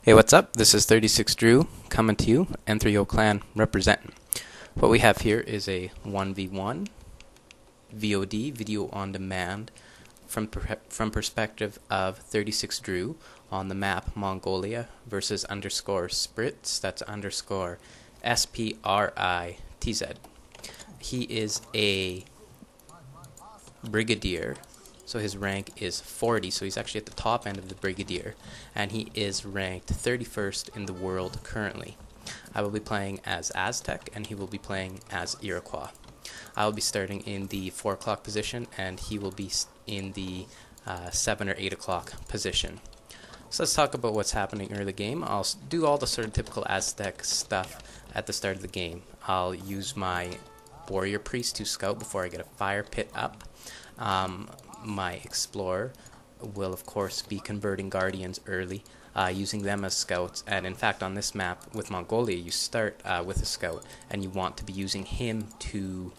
Hey, what's up? This is 36 Drew coming to you, N3O Clan representing. What we have here is a 1v1 VOD, video on demand, from perspective of 36 Drew on the map Mongolia versus underscore Spritz, that's underscore SPRITZ. He is a brigadier. So his rank is 40, so he's actually at the top end of the brigadier, and he is ranked 31st in the world currently. I will be playing as Aztec, and he will be playing as Iroquois. I will be starting in the 4 o'clock position, and he will be in the 7 or 8 o'clock position. So let's talk about what's happening early game. I'll do all the sort of typical Aztec stuff at the start of the game. I'll use my warrior priest to scout before I get a fire pit up. My explorer will of course be converting guardians early, using them as scouts, and in fact on this map with Mongolia you start with a scout and you want to be using him to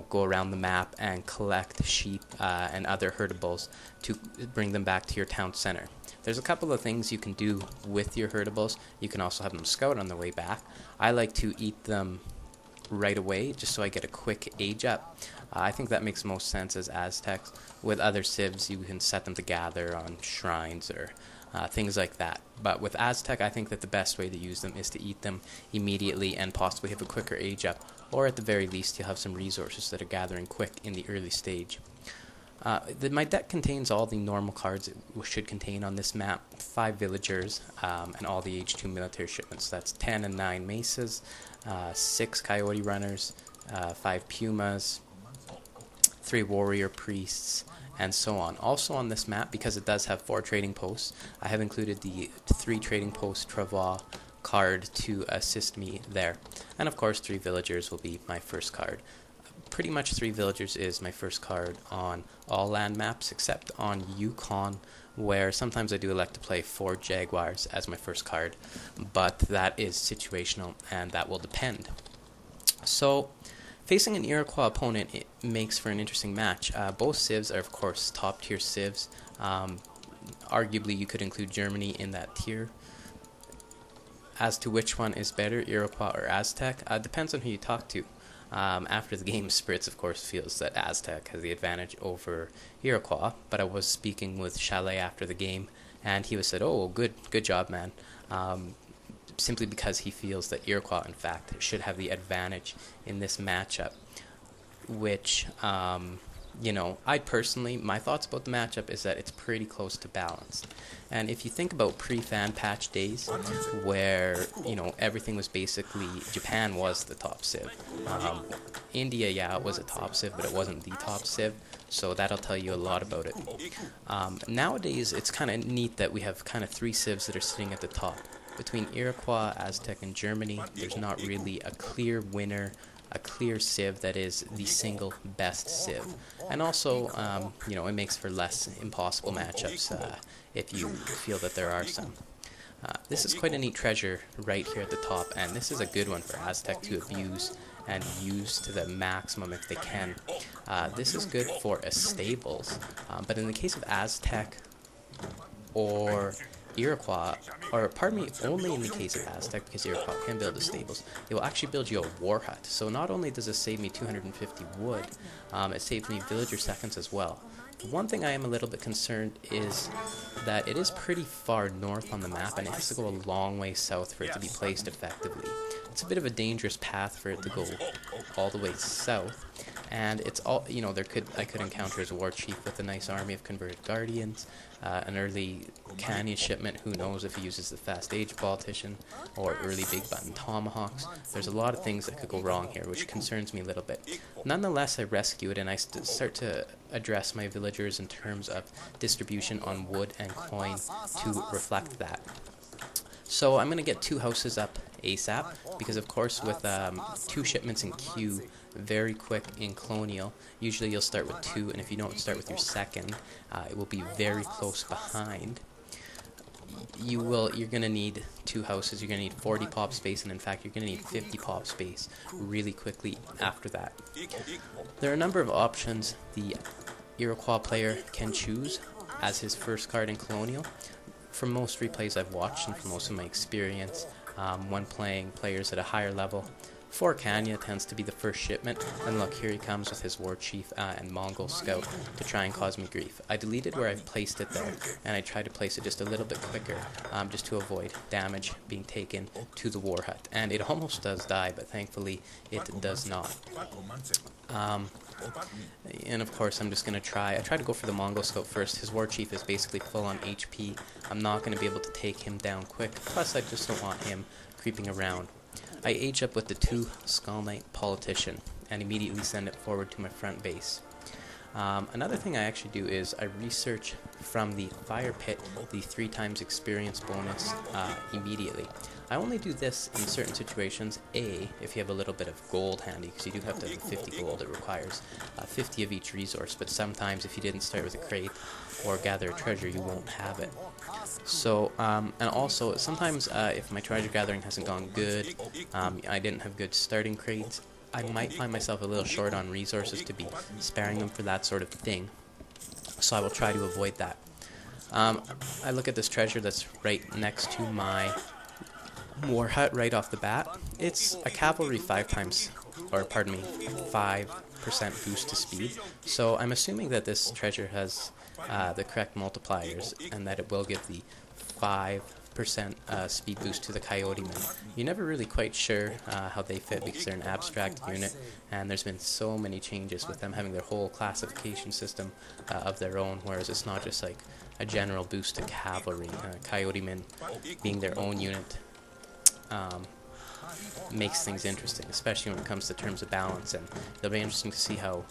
go around the map and collect sheep and other herdables to bring them back to your town center. There's a couple of things you can do with your herdables. You can also have them scout on the way back. I like to eat them right away just so I get a quick age up. I think that makes most sense as Aztecs. With other civs you can set them to gather on shrines or things like that, but with Aztec I think that the best way to use them is to eat them immediately and possibly have a quicker age up, or at the very least you'll have some resources that are gathering quick in the early stage. My deck contains all the normal cards it should contain on this map: 5 villagers and all the age 2 military shipments. That's 10 and 9 maces, 6 coyote runners, 5 pumas, 3 warrior priests, and so on. Also on this map, because it does have 4 trading posts, I have included the 3 trading post Travaux card to assist me there. And of course 3 villagers will be my first card. Pretty much 3 villagers is my first card on all land maps except on Yukon, where sometimes I do elect to play 4 jaguars as my first card, but that is situational and that will depend. So facing an Iroquois opponent, it makes for an interesting match. Both civs are of course top tier civs. Arguably you could include Germany in that tier. As to which one is better, Iroquois or Aztec, depends on who you talk to. After the game, Spritz of course feels that Aztec has the advantage over Iroquois, but I was speaking with Chalet after the game and he was said, "Oh, good job, man," simply because he feels that Iroquois in fact should have the advantage in this matchup, which I personally, my thoughts about the matchup is that it's pretty close to balanced. And if you think about pre-fan patch days, where everything was basically, Japan was the top civ, India, yeah, it was a top civ, but it wasn't the top civ, so that'll tell you a lot about it. Nowadays it's kind of neat that we have kind of 3 civs that are sitting at the top. Between Iroquois, Aztec, and Germany, there's not really a clear winner, a clear civ that is the single best civ. And also, it makes for less impossible matchups if you feel that there are some. This is quite a neat treasure right here at the top, and this is a good one for Aztec to abuse and use to the maximum if they can. This is good for stables, but in the case of Aztec or Iroquois, or pardon me, only in the case of Aztec, because Iroquois can build the stables, it will actually build you a war hut. So not only does this save me 250 wood, it saves me villager seconds as well. The one thing I am a little bit concerned is that it is pretty far north on the map and it has to go a long way south for it to be placed effectively. It's a bit of a dangerous path for it to go all the way south, and it's all, I could encounter as a war chief with a nice army of converted guardians, an early canyon shipment, who knows if he uses the fast age politician, or early big button tomahawks. There's a lot of things that could go wrong here, which concerns me a little bit. Nonetheless, I rescue it and I start to address my villagers in terms of distribution on wood and coin to reflect that. So I'm going to get 2 houses up ASAP, because of course with 2 shipments in queue very quick in Colonial, usually you'll start with 2, and if you don't start with your second, it will be very close behind. You're going to need 2 houses, you're going to need 40 pop space, and in fact you're going to need 50 pop space really quickly after that. There are a number of options the Iroquois player can choose as his first card in Colonial. from most replays I've watched and from most of my experience, when playing players at a higher level, Fort Kanya tends to be the first shipment, and look, here he comes with his war chief and Mongol scout to try and cause me grief. I deleted where I placed it there, and I tried to place it just a little bit quicker, just to avoid damage being taken to the war hut. And it almost does die, but thankfully it does not. And of course I'm just going to I try to go for the Mongol scout first. His war chief is basically full on HP. I'm not going to be able to take him down quick, plus I just don't want him creeping around. I age up with the 2 Skull Knight politician and immediately send it forward to my front base. Another thing I actually do is I research from the fire pit the 3 times experience bonus immediately. I only do this in certain situations. If you have a little bit of gold handy, because you do have to have the 50 gold, it requires 50 of each resource, but sometimes if you didn't start with a crate or gather a treasure, you won't have it. So, and also, sometimes if my treasure gathering hasn't gone good, I didn't have good starting crates, I might find myself a little short on resources to be sparing them for that sort of thing. So I will try to avoid that. I look at this treasure that's right next to my war hut right off the bat. It's a cavalry 5% boost to speed. So I'm assuming that this treasure has the correct multipliers and that it will give the 5% speed boost to the Coyote Men. You're never really quite sure how they fit because they're an abstract unit, and there's been so many changes with them having their whole classification system of their own, whereas it's not just like a general boost to cavalry. Coyote Men being their own unit makes things interesting, especially when it comes to terms of balance, and it'll be interesting to see how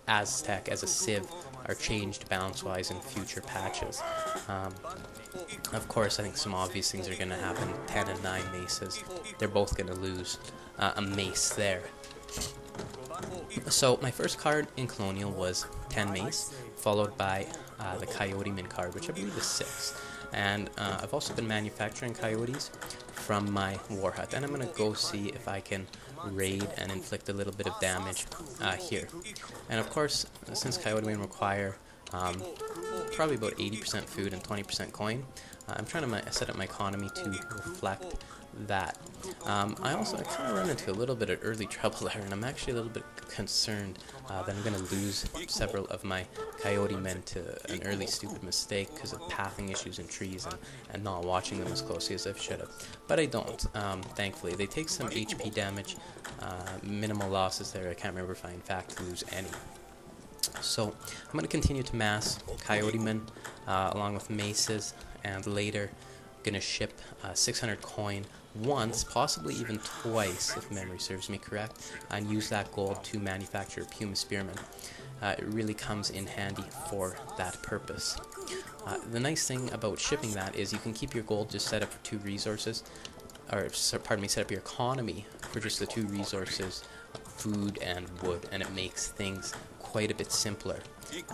Aztec as a civ are changed balance-wise in future patches. Of course, I think some obvious things are going to happen. 10 and 9 maces, they're both going to lose a mace there. So my first card in Colonial was 10 mace, followed by the Coyote Min card, which I believe is 6. And I've also been manufacturing coyotes from my war hut, and I'm going to go see if I can raid and inflict a little bit of damage here. And of course, since coyote men require probably about 80% food and 20% coin, I'm trying to set up my economy to reflect that. I also kind of run into a little bit of early trouble there, and I'm actually a little bit concerned that I'm going to lose several of my coyote men to an early stupid mistake because of pathing issues in trees and not watching them as closely as I should have. But I don't, thankfully. They take some HP damage, minimal losses there. I can't remember if I in fact lose any. So I'm going to continue to mass coyote men along with maces, and later I'm going to ship 600 coin once, possibly even twice if memory serves me correct, and use that gold to manufacture Puma Spearmen. It really comes in handy for that purpose. The nice thing about shipping that is you can keep your gold just set up for 2 resources, or pardon me, set up your economy for just the 2 resources, food and wood, and it makes things quite a bit simpler.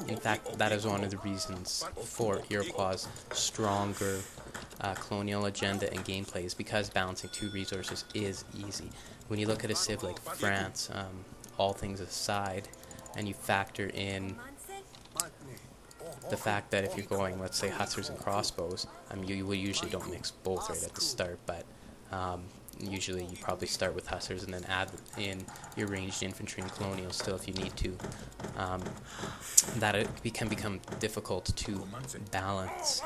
In fact, that is one of the reasons for Iroquois' stronger colonial agenda and gameplay, is because balancing 2 resources is easy. When you look at a civ like France, all things aside, and you factor in the fact that if you're going, let's say, hussars and crossbows, you usually don't mix both right at the start, but usually you probably start with hussars and then add in your ranged infantry and colonial still if you need to. That it can become difficult to balance,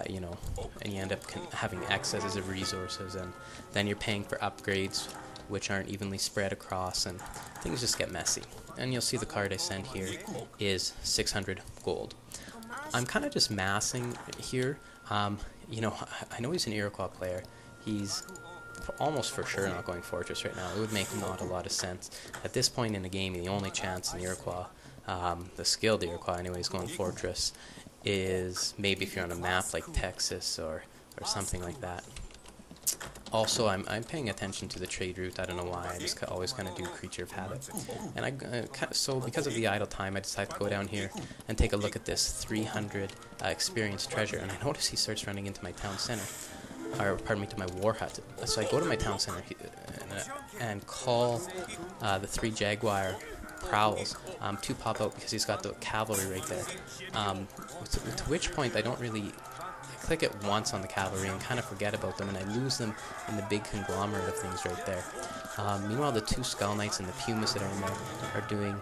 you know, and you end up having excesses of resources, and then you're paying for upgrades which aren't evenly spread across, and things just get messy. And you'll see the card I sent here is 600 gold. I'm kind of just massing here. You know, I know he's an Iroquois player. He's almost for sure not going Fortress right now. It would make not a lot of sense. At this point in the game, the only chance in Iroquois, the skilled Iroquois anyways, going Fortress is maybe if you're on a map like Texas or something like that. Also, I'm paying attention to the trade route. I don't know why. I just always kind of do Creature of Habit. And so because of the idle time, I decided to go down here and take a look at this 300 experience treasure. And I notice he starts running into my town center. Or, pardon me, to my war hut. So I go to my town center and call the 3 Jaguar prowls to pop out because he's got the cavalry right there. To which point I don't really click it once on the cavalry and kind of forget about them, and I lose them in the big conglomerate of things right there. Meanwhile, the 2 Skull Knights and the Pumas that are in there are doing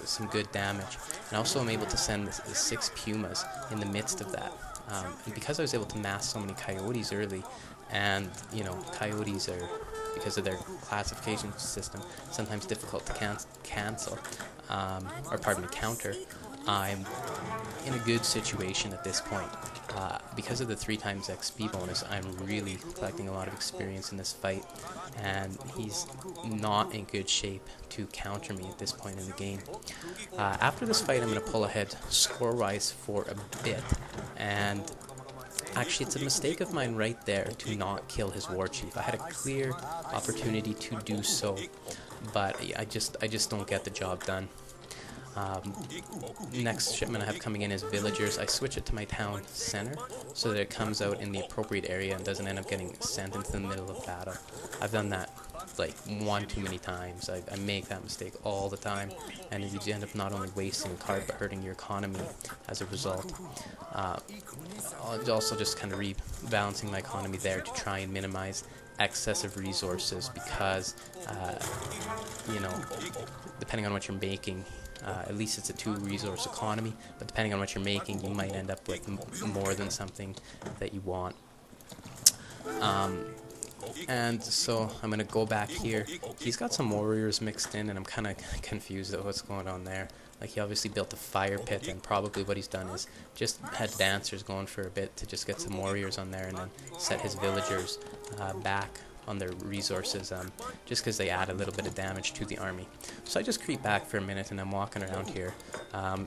some good damage. And also I'm able to send the 6 Pumas in the midst of that. And because I was able to mass so many Coyotes early, and, you know, Coyotes are, because of their classification system, sometimes difficult to cancel, or pardon me, counter, I'm in a good situation at this point. Because of the 3x XP bonus, I'm really collecting a lot of experience in this fight, and he's not in good shape to counter me at this point in the game. After this fight, I'm going to pull ahead score-wise for a bit, and actually it's a mistake of mine right there to not kill his war chief. I had a clear opportunity to do so, but I just don't get the job done. Next shipment I have coming in is villagers. I switch it to my town center so that it comes out in the appropriate area and doesn't end up getting sent into the middle of battle. I've done that like one too many times. I make that mistake all the time, and you end up not only wasting a card but hurting your economy as a result. Also just kind of rebalancing my economy there to try and minimize excessive resources, because you know, depending on what you're making, at least it's a 2-resource economy, but depending on what you're making, you might end up with more than something that you want. And so I'm going to go back here. He's got some warriors mixed in, and I'm kind of confused at what's going on there. Like, he obviously built a fire pit, and probably what he's done is just had dancers going for a bit to just get some warriors on there, and then set his villagers back on their resources, just because they add a little bit of damage to the army. So I just creep back for a minute, and I'm walking around here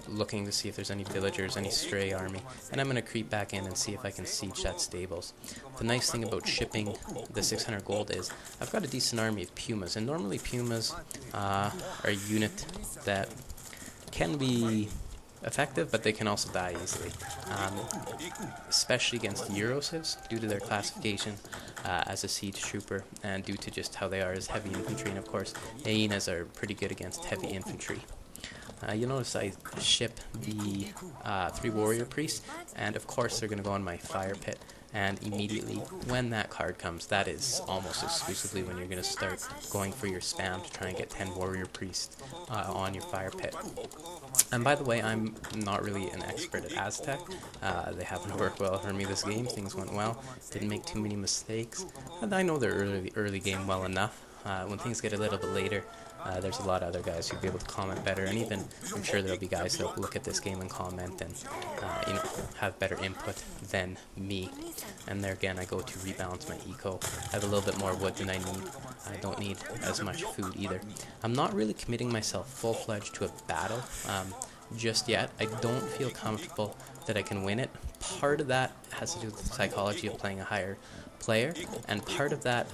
looking to see if there's any villagers, any stray army, and I'm going to creep back in and see if I can siege that stables. The nice thing about shipping the 600 gold is I've got a decent army of Pumas, and normally Pumas are a unit that can be effective, but they can also die easily, especially against Eurocivs due to their classification as a siege trooper, and due to just how they are as heavy infantry. And of course, hyenas are pretty good against heavy infantry. You'll notice I ship the 3 warrior priests, and of course they're going to go on my fire pit. And immediately when that card comes, that is almost exclusively when you're going to start going for your spam to try and get 10 warrior priests on your fire pit. And by the way, I'm not really an expert at Aztec. They happen to work well for me this game. Things went well. Didn't make too many mistakes. And I know their early game well enough. When things get a little bit later, there's a lot of other guys who'd be able to comment better, and even I'm sure there'll be guys that'll look at this game and comment and you know, have better input than me. And there again, I go to rebalance my eco. I have a little bit more wood than I need. I don't need as much food either. I'm not really committing myself full-fledged to a battle just yet. I don't feel comfortable that I can win it. Part of that has to do with the psychology of playing a higher player, and part of that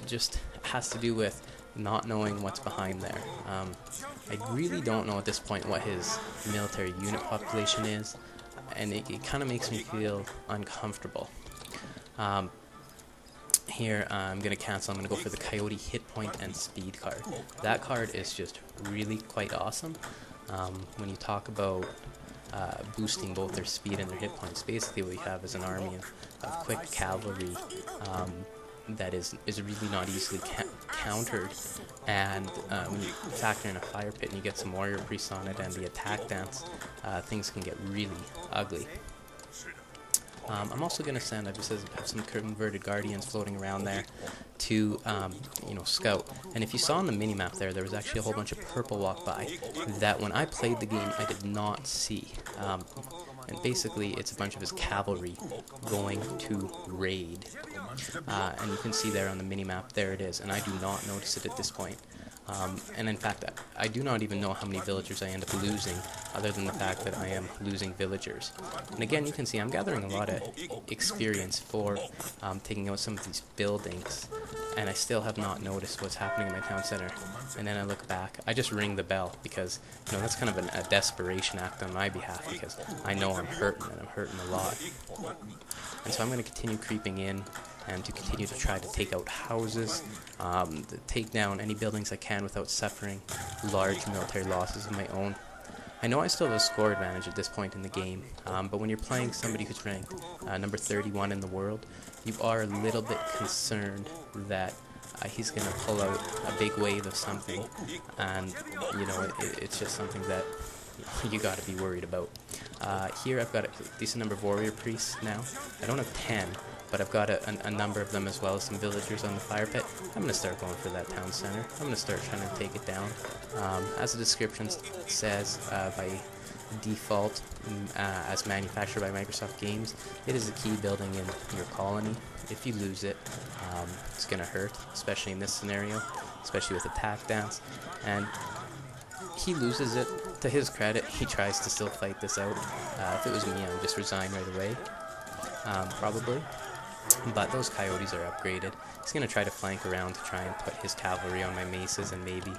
just has to do with not knowing what's behind there. I really don't know at this point what his military unit population is, and it kind of makes me feel uncomfortable. Here I'm going to cancel. I'm going to go for the Coyote hit point and speed card. That card is just really quite awesome. When you talk about boosting both their speed and their hit points, basically what you have is an army of quick cavalry that is really not easily countered, and when you factor in a fire pit and you get some warrior priests on it and the attack dance, things can get really ugly. I'm also going to send, I just have some converted guardians floating around there to, you know, scout. And if you saw on the mini-map there was actually a whole bunch of purple walk by that when I played the game I did not see. And basically it's a bunch of his cavalry going to raid. And you can see there on the mini-map, there it is, and I do not notice it at this point. And in fact, I do not even know how many villagers I end up losing, other than the fact that I am losing villagers. And again, you can see I'm gathering a lot of experience for taking out some of these buildings, and I still have not noticed what's happening in my town center. And then I look back, I just ring the bell, because, you know, that's kind of a desperation act on my behalf, because I know I'm hurting, and I'm hurting a lot. And so I'm going to continue creeping in, and to continue to try to take out houses, to take down any buildings I can without suffering large military losses of my own. I know I still have a score advantage at this point in the game, but when you're playing somebody who's ranked number 31 in the world, you are a little bit concerned that he's going to pull out a big wave of something, and you know it's just something that you got to be worried about. Here I've got a decent number of warrior priests now. I don't have 10, but I've got a number of them as well as some villagers on the fire pit. I'm going to start going for that town center. I'm going to start trying to take it down. As the description says, by default, as manufactured by Microsoft Games, it is a key building in your colony. If you lose it, it's going to hurt, especially in this scenario, especially with attack dance. And he loses it. To his credit, he tries to still fight this out. If it was me, I would just resign right away, probably. But those coyotes are upgraded. He's going to try to flank around to try and put his cavalry on my maces and maybe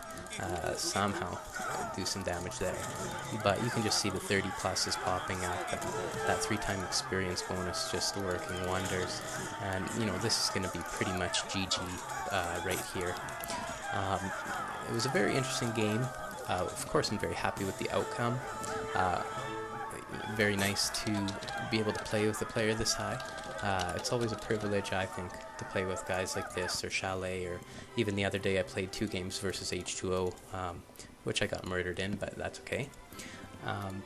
somehow do some damage there. But you can just see the 30 plus is popping up, and that 3-time experience bonus just working wonders. And you know, this is going to be pretty much GG right here. It was a very interesting game. Of course, I'm very happy with the outcome. Very nice to be able to play with a player this high. It's always a privilege, I think, to play with guys like this, or Chalet, or even the other day I played 2 games versus H2O, which I got murdered in, but that's okay. And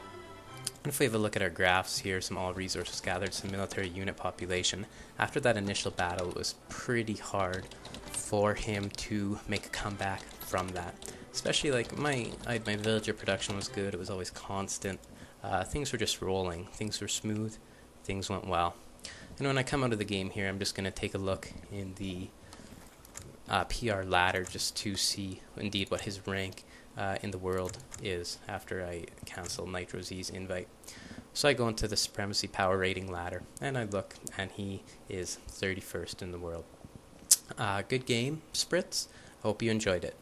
if we have a look at our graphs here, some all resources gathered, some military unit population. After that initial battle, it was pretty hard for him to make a comeback from that. Especially like my villager production was good. It was always constant. Things were just rolling. Things were smooth. Things went well. And when I come out of the game here, I'm just going to take a look in the PR ladder just to see indeed what his rank in the world is after I cancel Nitro Z's invite. So I go into the Supremacy Power Rating ladder, and I look, and he is 31st in the world. Good game, Spritz. Hope you enjoyed it.